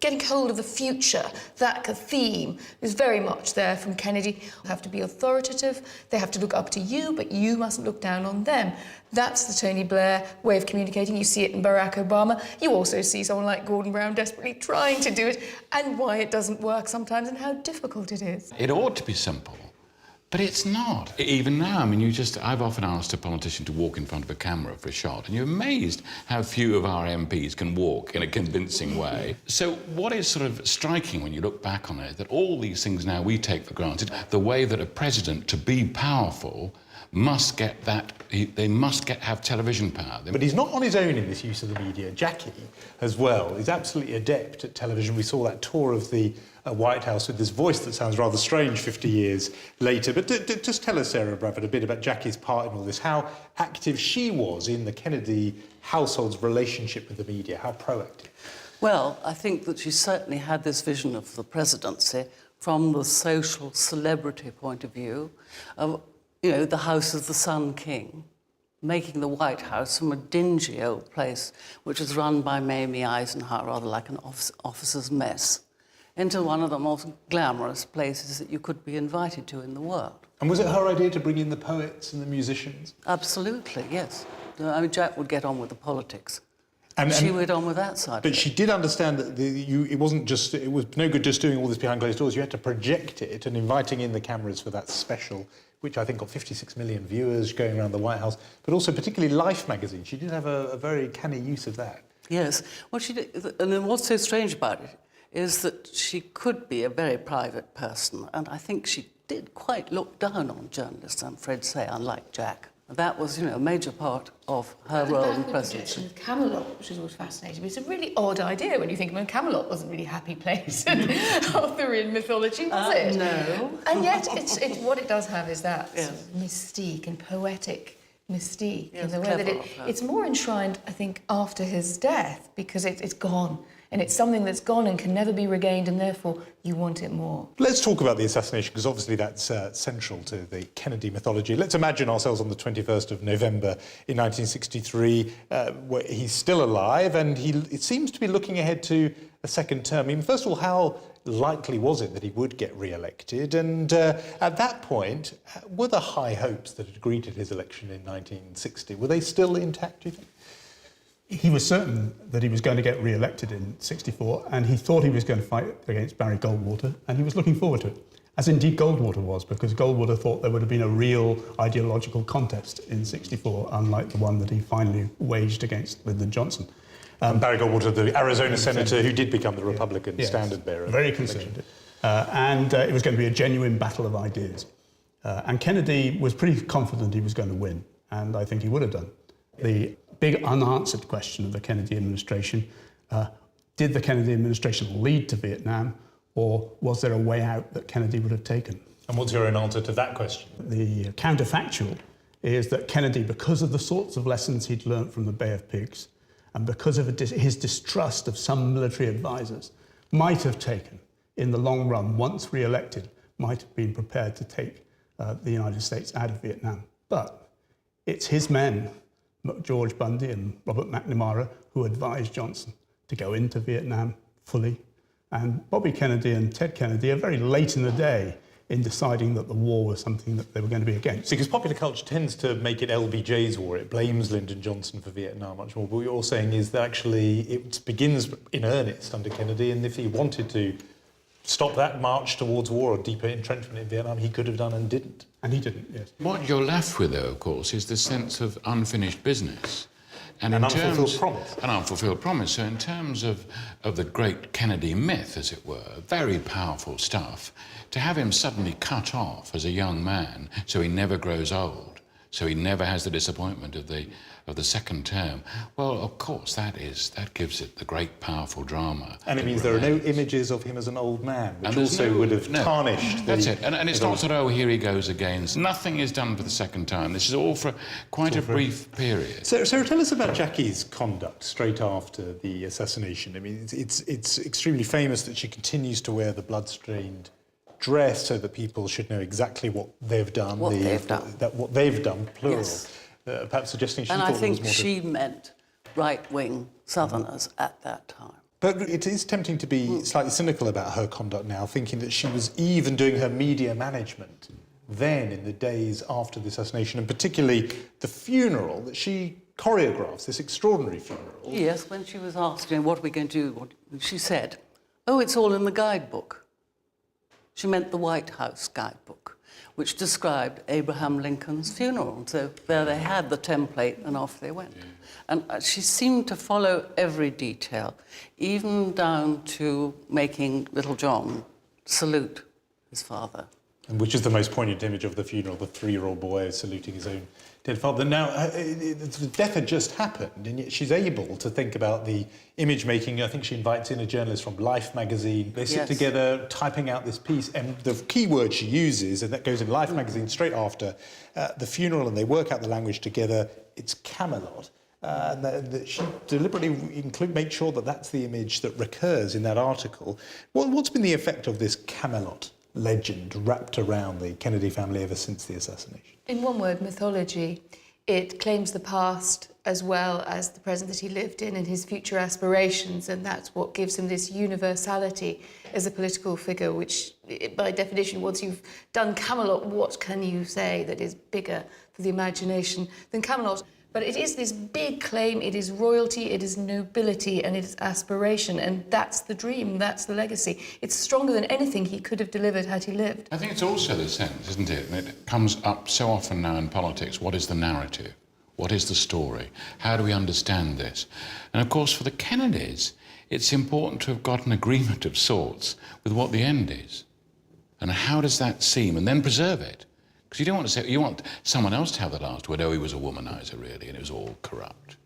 getting hold of the future, that theme is very much there from Kennedy. They have to be authoritative, they have to look up to you, but you mustn't look down on them. That's the Tony Blair way of communicating. You see it in Barack Obama. You also see someone like Gordon Brown desperately trying to do it, and why it doesn't work sometimes and how difficult it is. It ought to be simple, but it's not. Even now, I mean, I've often asked a politician to walk in front of a camera for a shot, and you're amazed how few of our MPs can walk in a convincing way. So what is sort of striking when you look back on it, that all these things now we take for granted, the way that a president, to be powerful, must get that, they must have television power. But he's not on his own in this use of the media. Jackie, as well, is absolutely adept at television. We saw that tour of the White House with this voice that sounds rather strange 50 years later. But just tell us, Sarah Bradford, a bit about Jackie's part in all this, how active she was in the Kennedy household's relationship with the media, how proactive. Well, I think that she certainly had this vision of the presidency from the social celebrity point of view, you know, the house of the Sun King, making the White House from a dingy old place, which was run by Mamie Eisenhower, rather like an officer's mess, into one of the most glamorous places that you could be invited to in the world. And was it her idea to bring in the poets and the musicians? Absolutely, yes. I mean, Jack would get on with the politics. And she went on with that side. But she did understand that it was no good just doing all this behind closed doors. You had to project it, and inviting in the cameras for that special, which I think got 56 million viewers going around the White House, but also particularly Life magazine. She did have a very canny use of that. Yes. What she did, and then what's so strange about it is that she could be a very private person, and I think she did quite look down on journalists, I'm afraid to say, unlike Jack. That was, you know, a major part of her role in presidency. Camelot, which is always fascinating. It's a really odd idea when you think, well, Camelot wasn't really a happy place in Arthurian mythology, was it? No. And yet, what it does have is that sort of mystique and poetic mystique. Yes, in the way that clever. it's more enshrined, I think, after his death, because it's gone. And it's something that's gone and can never be regained, and therefore you want it more. Let's talk about the assassination, because obviously that's central to the Kennedy mythology. Let's imagine ourselves on the 21st of November in 1963, where he's still alive, and it seems to be looking ahead to a second term. I mean, first of all, how likely was it that he would get re-elected? And at that point, were the high hopes that had greeted his election in 1960, were they still intact, do you think? He was certain that he was going to get re-elected in '64, and he thought he was going to fight against Barry Goldwater, and he was looking forward to it, as indeed Goldwater was, because Goldwater thought there would have been a real ideological contest in '64, unlike the one that he finally waged against Lyndon Johnson. Barry Goldwater, the Arizona senator who did become the Republican standard bearer. Very conservative. And it was going to be a genuine battle of ideas. And Kennedy was pretty confident he was going to win, and I think he would have done. The big unanswered question of the Kennedy administration, did the Kennedy administration lead to Vietnam, or was there a way out that Kennedy would have taken? And what's your own answer to that question? The counterfactual is that Kennedy, because of the sorts of lessons he'd learnt from the Bay of Pigs, and because of his distrust of some military advisors, might have taken, in the long run, once re-elected, might have been prepared to take the United States out of Vietnam. But it's his men, George Bundy and Robert McNamara, who advised Johnson to go into Vietnam fully. And Bobby Kennedy and Ted Kennedy are very late in the day in deciding that the war was something that they were going to be against. Because popular culture tends to make it LBJ's war. It blames Lyndon Johnson for Vietnam much more. But what you're saying is that actually it begins in earnest under Kennedy, and if he wanted to stop that march towards war or deeper entrenchment in Vietnam, he could have done and didn't. And he didn't, yes. What you're left with, though, of course, is the sense of unfinished business. And an unfulfilled promise. An unfulfilled promise. So in terms of the great Kennedy myth, as it were, very powerful stuff, to have him suddenly cut off as a young man so he never grows old, so he never has the disappointment of the second term, well, of course, that gives it the great, powerful drama. And it means there are no images of him as an old man, which also would have tarnished. That's it. And it's not sort of, oh, here he goes again. Nothing is done for the second time. This is all for quite a brief period. Sarah, tell us about Jackie's conduct straight after the assassination. I mean, it's extremely famous that she continues to wear the blood-stained dress so that people should know exactly what they've done. What they've done. What they've done, plural. Yes. Perhaps suggesting she and thought I think there was more she meant right-wing Southerners at that time. But it is tempting to be slightly cynical about her conduct now, thinking that she was even doing her media management then in the days after the assassination, and particularly the funeral that she choreographs, this extraordinary funeral. Yes, when she was asked, what are we going to do, she said, oh, it's all in the guidebook. She meant the White House guidebook, which described Abraham Lincoln's funeral. So there they had the template, and off they went. Yeah. And she seemed to follow every detail, even down to making little John salute his father. And which is the most poignant image of the funeral, the 3-year-old boy saluting his own dead father. Now, the death had just happened, and yet she's able to think about the image-making. I think she invites in a journalist from Life magazine. They sit together typing out this piece, and the key word she uses, and that goes in Life magazine straight after the funeral, and they work out the language together, it's Camelot. And that she deliberately make sure that that's the image that recurs in that article. What's been the effect of this Camelot legend wrapped around the Kennedy family ever since the assassination? In one word, mythology. It claims the past as well as the present that he lived in and his future aspirations, and that's what gives him this universality as a political figure, which, by definition, once you've done Camelot, what can you say that is bigger for the imagination than Camelot? But it is this big claim, it is royalty, it is nobility, and it is aspiration, and that's the dream, that's the legacy. It's stronger than anything he could have delivered had he lived. I think it's also the sense, isn't it? And it comes up so often now in politics. What is the narrative? What is the story? How do we understand this? And of course, for the Kennedys, it's important to have got an agreement of sorts with what the end is. And how does that seem? And then preserve it. Because you don't want to say, you want someone else to have the last word, oh, he was a womanizer, really, and it was all corrupt.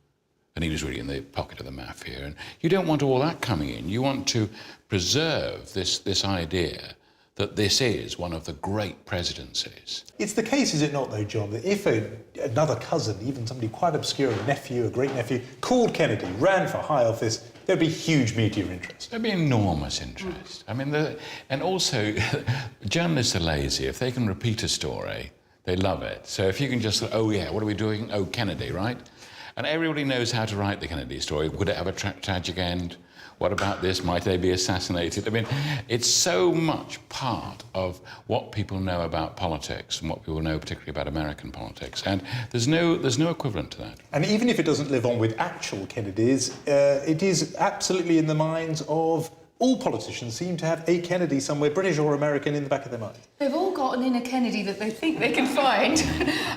And he was really in the pocket of the mafia. And you don't want all that coming in. You want to preserve this idea that this is one of the great presidencies. It's the case, is it not, though, John, that if another cousin, even somebody quite obscure, a nephew, a great-nephew, called Kennedy, ran for high office, there'd be huge media interest. There'd be enormous interest. I mean, and also, journalists are lazy. If they can repeat a story, they love it. So if you can just say, oh, yeah, what are we doing? Oh, Kennedy, right? And everybody knows how to write the Kennedy story. Would it have a tragic end? What about this? Might they be assassinated? I mean, it's so much part of what people know about politics and what people know particularly about American politics. And there's no equivalent to that. And even if it doesn't live on with actual Kennedys, it is absolutely in the minds of all politicians seem to have a Kennedy somewhere, British or American, in the back of their mind. They've all got an inner Kennedy that they think they can find,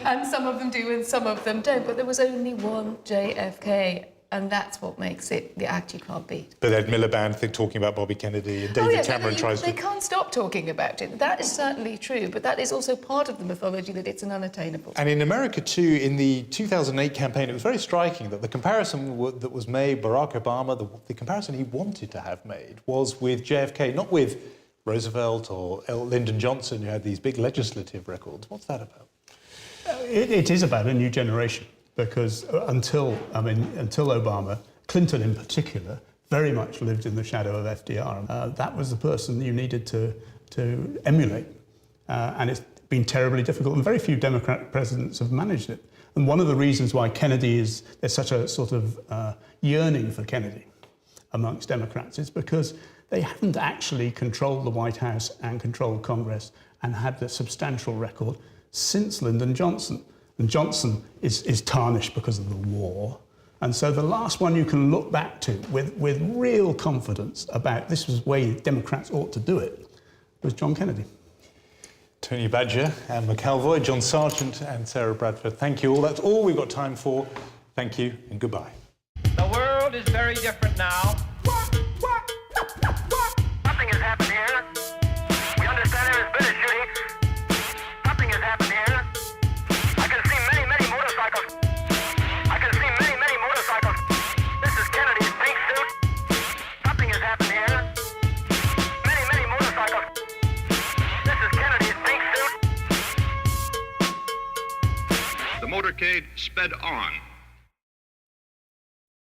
and some of them do and some of them don't. But there was only one JFK. And that's what makes it the act you can't beat. But Ed Miliband talking about Bobby Kennedy, and David Cameron tries to... They can't stop talking about it. That is certainly true, but that is also part of the mythology, that it's an unattainable. And in America, too, in the 2008 campaign, it was very striking that the comparison that was made, Barack Obama, the comparison he wanted to have made was with JFK, not with Roosevelt or Lyndon Johnson, who had these big legislative records. What's that about? It is about a new generation. Because until Obama, Clinton in particular, very much lived in the shadow of FDR. That was the person you needed to emulate. And it's been terribly difficult, and very few Democrat presidents have managed it. And one of the reasons why there's such a sort of yearning for Kennedy amongst Democrats is because they haven't actually controlled the White House and controlled Congress and had the substantial record since Lyndon Johnson. And Johnson is tarnished because of the war. And so the last one you can look back to with real confidence about this was the way Democrats ought to do it was John Kennedy. Tony Badger, Anne McElvoy, John Sargent and Sarah Bradford, thank you all. That's all we've got time for. Thank you and goodbye. The world is very different now. Nothing has happened here. We understand there has been a shooting. Nothing has happened here. I can see many motorcycles. I can see many motorcycles. This is Kennedy's pink suit. Nothing has happened here. Many motorcycles. This is Kennedy's pink suit. The motorcade sped on.